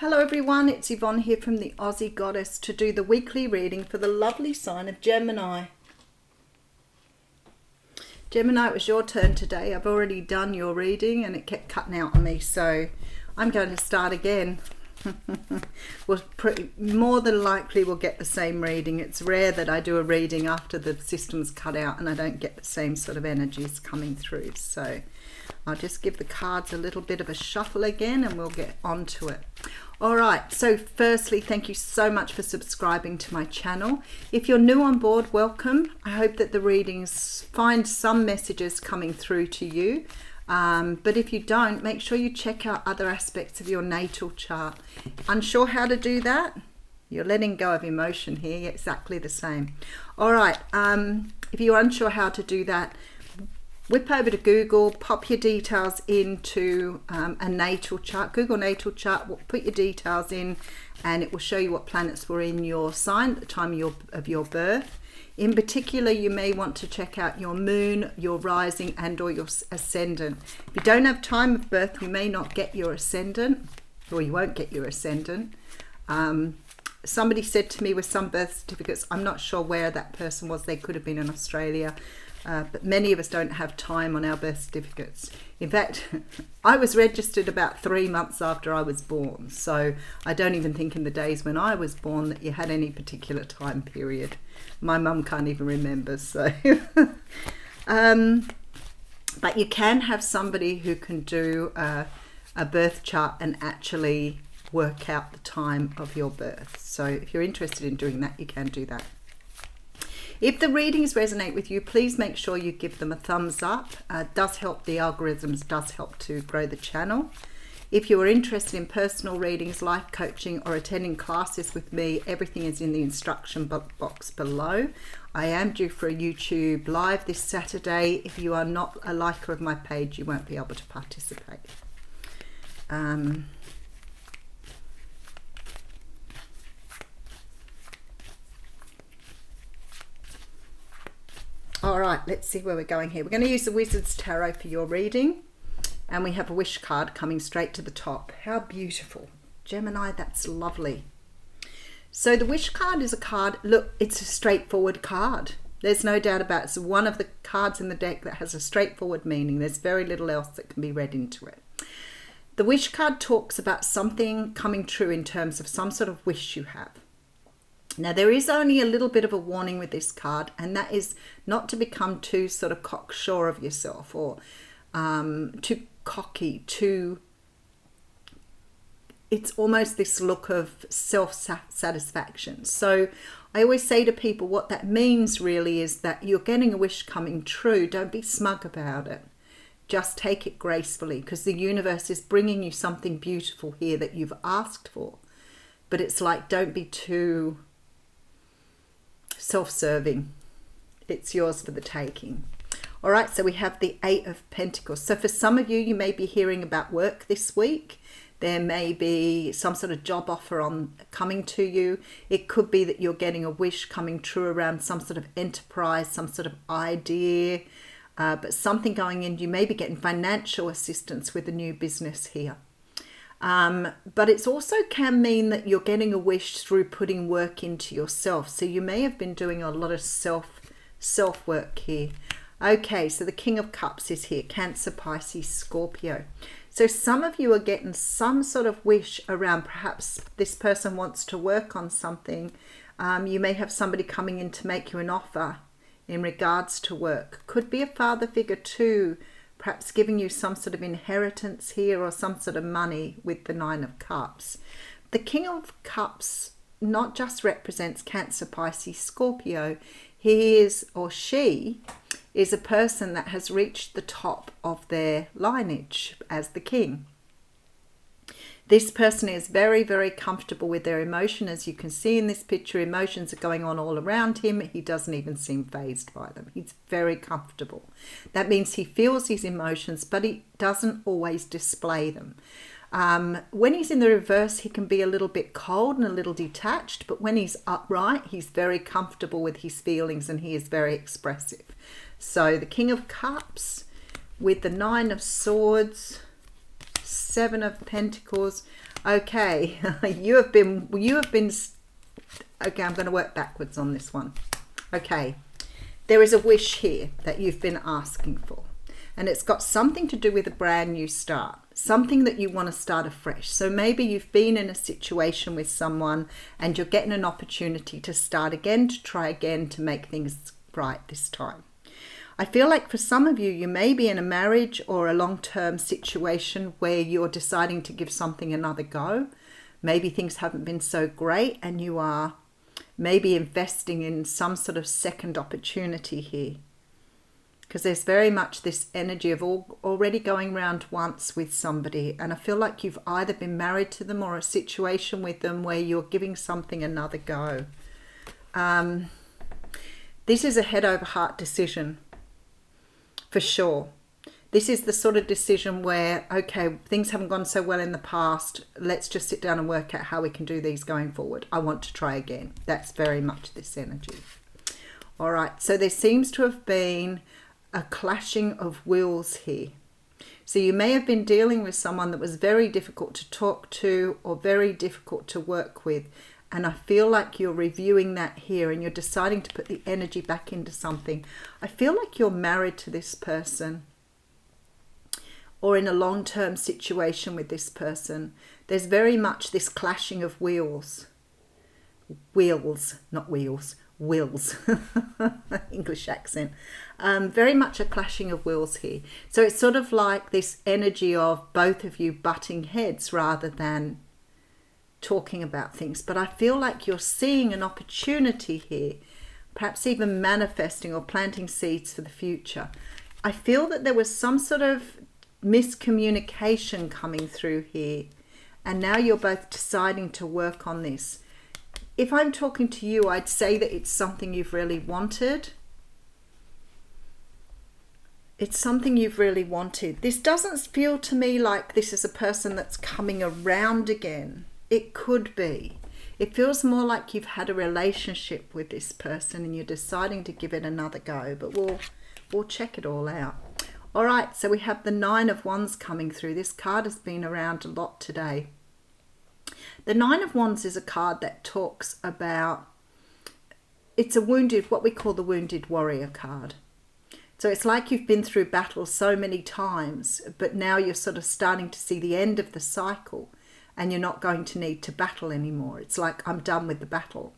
Hello everyone, it's Yvonne here from the Aussie Goddess to do the weekly reading for the lovely sign of Gemini. Gemini, it was your turn today. I've already done your reading and it kept cutting out on me, so I'm going to start again. More than likely we'll get the same reading. It's rare that I do a reading after the system's cut out and I don't get the same sort of energies coming through. So I'll just give the cards a little bit of a shuffle again and we'll get on to it. All right, so firstly, thank you so much for subscribing to my channel. If you're new on board, welcome. I hope that the readings find some messages coming through to you. But if you don't, make sure you check out other aspects of your natal chart. Unsure how to do that? You're letting go of emotion here, exactly the same. All right, if you're unsure how to do that, whip over to Google, pop your details into a natal chart. Google natal chart, put your details in and it will show you what planets were in your sign at the time of your birth. In particular, you may want to check out your moon, your rising and or your ascendant. If you don't have time of birth, you may not get your ascendant, or you won't get your ascendant. Somebody said to me with some birth certificates, I'm not sure where that person was, they could have been in Australia. But many of us don't have time on our birth certificates. In fact, I was registered about 3 months after I was born. So I don't even think in the days when I was born that you had any particular time period. My mum can't even remember. So, but you can have somebody who can do a birth chart and actually work out the time of your birth. So if you're interested in doing that, you can do that. If the readings resonate with you, please make sure you give them a thumbs up. Does help the algorithms, does help to grow the channel. If you are interested in personal readings, life coaching or attending classes with me, everything is in the instruction box below. I am due for a YouTube live this Saturday. If you are not a liker of my page, you won't be able to participate. All right, let's see where we're going here. We're going to use the Wizard's Tarot for your reading. And we have a wish card coming straight to the top. How beautiful. Gemini, that's lovely. So the wish card is a card, look, it's a straightforward card. There's no doubt about it. It's one of the cards in the deck that has a straightforward meaning. There's very little else that can be read into it. The wish card talks about something coming true in terms of some sort of wish you have. Now, there is only a little bit of a warning with this card, and that is not to become too sort of cocksure of yourself or too cocky, it's almost this look of self-satisfaction. So I always say to people what that means really is that you're getting a wish coming true. Don't be smug about it. Just take it gracefully because the universe is bringing you something beautiful here that you've asked for. But it's like, don't be too self-serving. It's yours for the taking. All right, so we have the 8 of Pentacles. So for some of you, you may be hearing about work this week. There may be some sort of job offer coming to you. It could be that you're getting a wish coming true around some sort of enterprise, some sort of idea, but something going in. You may be getting financial assistance with a new business here. But it's also can mean that you're getting a wish through putting work into yourself. So you may have been doing a lot of self work here. Okay, so the King of Cups is here, Cancer, Pisces, Scorpio. So some of you are getting some sort of wish around perhaps this person wants to work on something. You may have somebody coming in to make you an offer in regards to work. Could be a father figure too, perhaps giving you some sort of inheritance here or some sort of money with the 9 of Cups. The King of Cups not just represents Cancer, Pisces, Scorpio. He is or she is a person that has reached the top of their lineage as the king. This person is very, very comfortable with their emotion. As you can see in this picture, emotions are going on all around him. He doesn't even seem fazed by them. He's very comfortable. That means he feels his emotions, but he doesn't always display them. When he's in the reverse, he can be a little bit cold and a little detached, but when he's upright, he's very comfortable with his feelings and he is very expressive. So the King of Cups with the 9 of Swords, Seven of Pentacles. Okay, you have been, okay, I'm going to work backwards on this one. Okay, there is a wish here that you've been asking for. And it's got something to do with a brand new start. Something that you want to start afresh. So maybe you've been in a situation with someone and you're getting an opportunity to start again, to try again, to make things right this time. I feel like for some of you, you may be in a marriage or a long-term situation where you're deciding to give something another go. Maybe things haven't been so great and you are maybe investing in some sort of second opportunity here. Because there's very much this energy of already going round once with somebody. And I feel like you've either been married to them or a situation with them where you're giving something another go. This is a head over heart decision, for sure. This is the sort of decision where, okay, things haven't gone so well in the past. Let's just sit down and work out how we can do these going forward. I want to try again. That's very much this energy. All right, so there seems to have been a clashing of wills here. So you may have been dealing with someone that was very difficult to talk to or very difficult to work with. And I feel like you're reviewing that here and you're deciding to put the energy back into something. I feel like you're married to this person or in a long-term situation with this person. There's very much this clashing of wheels. Wheels, not wheels. Wills. English accent. Very much a clashing of wills here. So it's sort of like this energy of both of you butting heads rather than talking about things. But I feel like you're seeing an opportunity here, perhaps even manifesting or planting seeds for the future. I feel that there was some sort of miscommunication coming through here, and now you're both deciding to work on this. If I'm talking to you, I'd say that it's something you've really wanted. It's something you've really wanted. This doesn't feel to me like this is a person that's coming around again. It could be. It feels more like you've had a relationship with this person and you're deciding to give it another go, but we'll check it all out. All right, so we have the Nine of Wands coming through. This card has been around a lot today. The Nine of Wands is a card that talks about, it's a wounded, what we call the wounded warrior card. So it's like you've been through battle so many times, but now you're sort of starting to see the end of the cycle and you're not going to need to battle anymore. It's like, I'm done with the battle.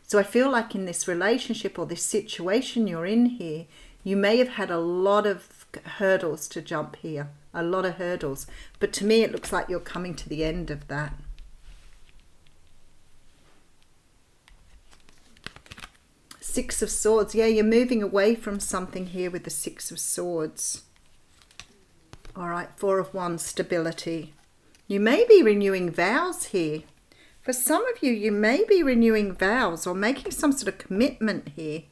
So I feel like in this relationship or this situation you're in here, you may have had a lot of hurdles to jump here, a lot of hurdles. But to me, it looks like you're coming to the end of that. Six of Swords. Yeah, you're moving away from something here with the Six of Swords. All right, Four of Wands, stability. You may be renewing vows here. For some of you, you may be renewing vows or making some sort of commitment here.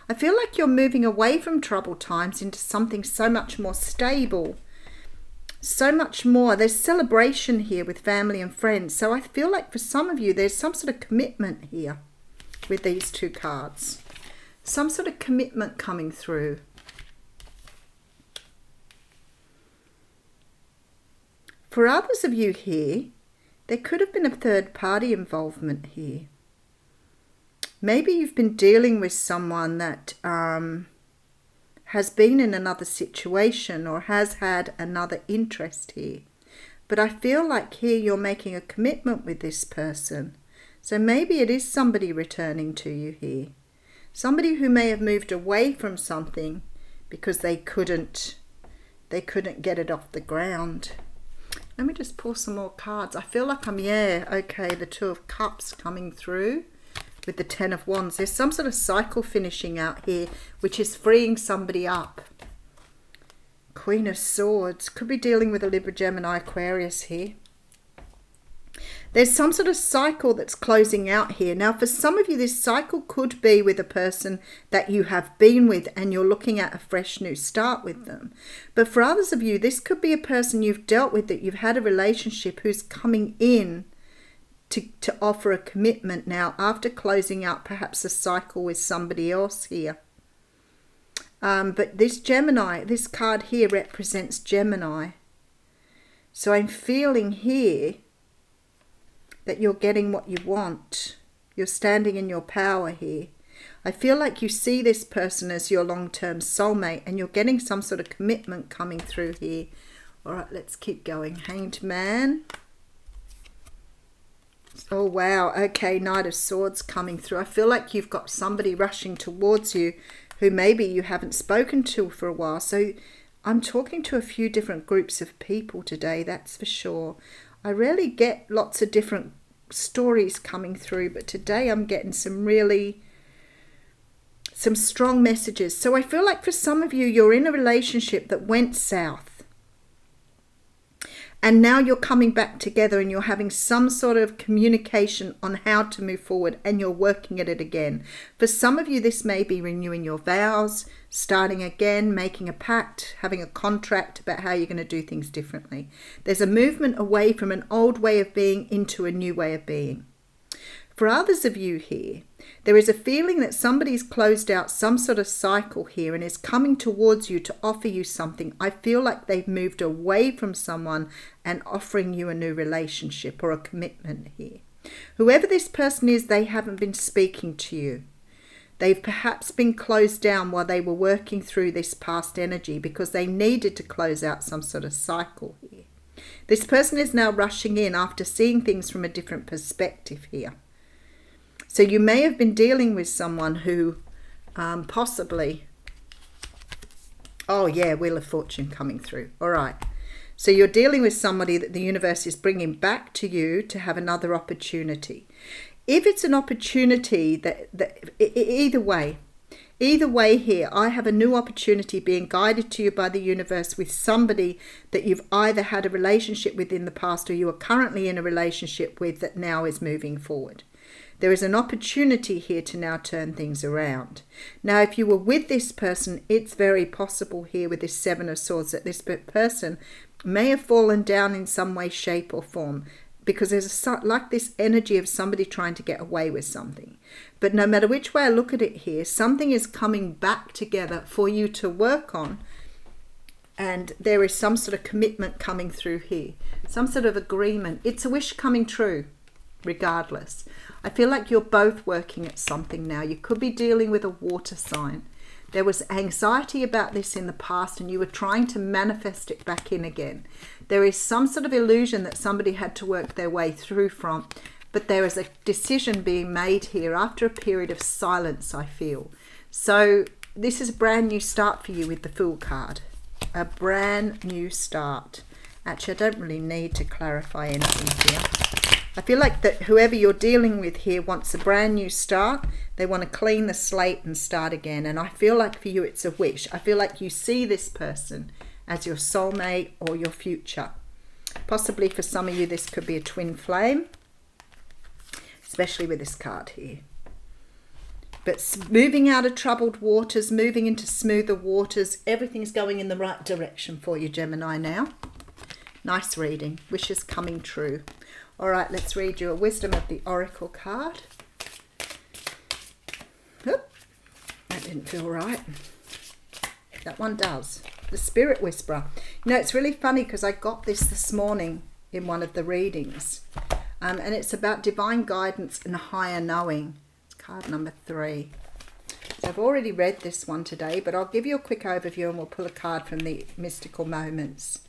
I feel like you're moving away from troubled times into something so much more stable. So much more. There's celebration here with family and friends. So I feel like for some of you, there's some sort of commitment here with these two cards. Some sort of commitment coming through. For others of you here, there could have been a third party involvement here. Maybe you've been dealing with someone that has been in another situation or has had another interest here. But I feel like here you're making a commitment with this person. So maybe it is somebody returning to you here. Somebody who may have moved away from something because they couldn't get it off the ground. Let me just pull some more cards. I feel like the Two of Cups coming through with the Ten of Wands. There's some sort of cycle finishing out here, which is freeing somebody up. Queen of Swords. Could be dealing with a Libra, Gemini, Aquarius here. There's some sort of cycle that's closing out here. Now, for some of you, this cycle could be with a person that you have been with and you're looking at a fresh new start with them. But for others of you, this could be a person you've dealt with, that you've had a relationship, who's coming in to offer a commitment now after closing out perhaps a cycle with somebody else here. But this Gemini, this card here represents Gemini. So I'm feeling here that you're getting what you want. You're standing in your power here. I feel like you see this person as your long-term soulmate and you're getting some sort of commitment coming through here. All right, let's keep going. Hanged Man. Oh, wow. Okay, Knight of Swords coming through. I feel like you've got somebody rushing towards you who maybe you haven't spoken to for a while. So I'm talking to a few different groups of people today, that's for sure. I rarely get lots of different stories coming through, but today I'm getting some strong messages. So I feel like for some of you, you're in a relationship that went south. And now you're coming back together and you're having some sort of communication on how to move forward and you're working at it again. For some of you, this may be renewing your vows, starting again, making a pact, having a contract about how you're going to do things differently. There's a movement away from an old way of being into a new way of being. For others of you here, there is a feeling that somebody's closed out some sort of cycle here and is coming towards you to offer you something. I feel like they've moved away from someone and offering you a new relationship or a commitment here. Whoever this person is, they haven't been speaking to you. They've perhaps been closed down while they were working through this past energy because they needed to close out some sort of cycle here. This person is now rushing in after seeing things from a different perspective here. So you may have been dealing with someone who possibly... Oh, yeah, Wheel of Fortune coming through. All right. So you're dealing with somebody that the universe is bringing back to you to have another opportunity. If it's an opportunity either way here, I have a new opportunity being guided to you by the universe with somebody that you've either had a relationship with in the past or you are currently in a relationship with that now is moving forward. There is an opportunity here to now turn things around. Now, if you were with this person, it's very possible here with this Seven of Swords that this person may have fallen down in some way, shape or form, because there's like this energy of somebody trying to get away with something. But no matter which way I look at it here, something is coming back together for you to work on. And there is some sort of commitment coming through here, some sort of agreement. It's a wish coming true, regardless. I feel like you're both working at something now. You could be dealing with a water sign. There was anxiety about this in the past and you were trying to manifest it back in again. There is some sort of illusion that somebody had to work their way through from, but there is a decision being made here after a period of silence, I feel. So this is a brand new start for you with the Fool card. A brand new start. Actually, I don't really need to clarify anything here. I feel like that whoever you're dealing with here wants a brand new start. They want to clean the slate and start again. And I feel like for you, it's a wish. I feel like you see this person as your soulmate or your future. Possibly for some of you, this could be a twin flame, especially with this card here. But moving out of troubled waters, moving into smoother waters, everything's going in the right direction for you, Gemini, now. Nice reading. Wishes coming true. All right, let's read you a Wisdom of the Oracle card. Oop, that didn't feel right. That one does. The Spirit Whisperer. You know, it's really funny because I got this morning in one of the readings. And it's about divine guidance and higher knowing. It's card number 3. So I've already read this one today, but I'll give you a quick overview and we'll pull a card from the Mystical Moments.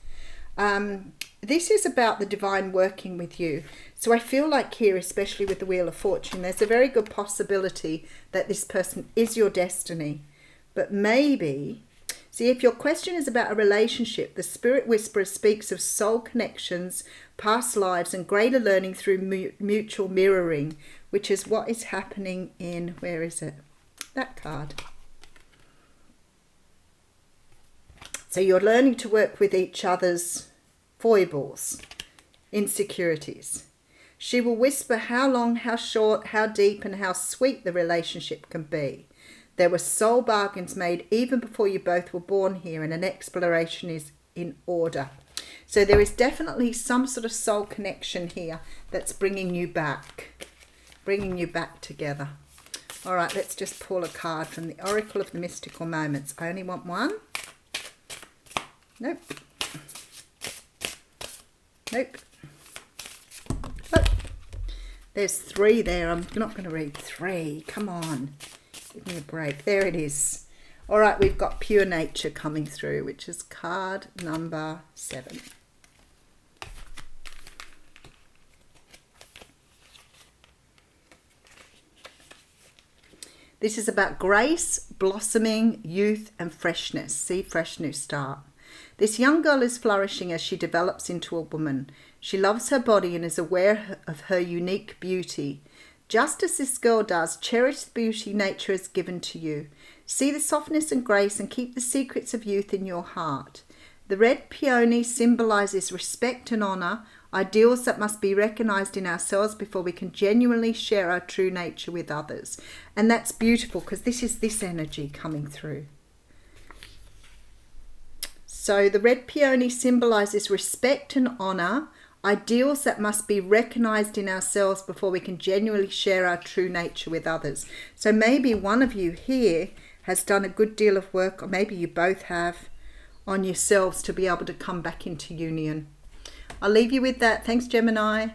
This is about the divine working with you. So I feel like here, especially with the Wheel of Fortune, there's a very good possibility that this person is your destiny. But maybe, see, if your question is about a relationship, the Spirit Whisperer speaks of soul connections, past lives, and greater learning through mutual mirroring, which is what is happening in, where is it? That card. So you're learning to work with each other's foibles, insecurities. She will whisper how long, how short, how deep and how sweet the relationship can be. There were soul bargains made even before you both were born here, and an exploration is in order. So there is definitely some sort of soul connection here that's bringing you back together. All right, let's just pull a card from the Oracle of the Mystical Moments. I only want one. Nope. Nope. Oh, there's 3 there. I'm not going to read 3. Come on. Give me a break. There it is. All right, we've got Pure Nature coming through, which is card number 7. This is about grace, blossoming, youth and freshness. See, fresh new start. This young girl is flourishing as she develops into a woman. She loves her body and is aware of her unique beauty. Just as this girl does, cherish the beauty nature has given to you. See the softness and grace and keep the secrets of youth in your heart. The red peony symbolizes respect and honor, ideals that must be recognized in ourselves before we can genuinely share our true nature with others. And that's beautiful because this is this energy coming through. So the red peony symbolizes respect and honor, ideals that must be recognized in ourselves before we can genuinely share our true nature with others. So maybe one of you here has done a good deal of work, or maybe you both have, on yourselves to be able to come back into union. I'll leave you with that. Thanks, Gemini.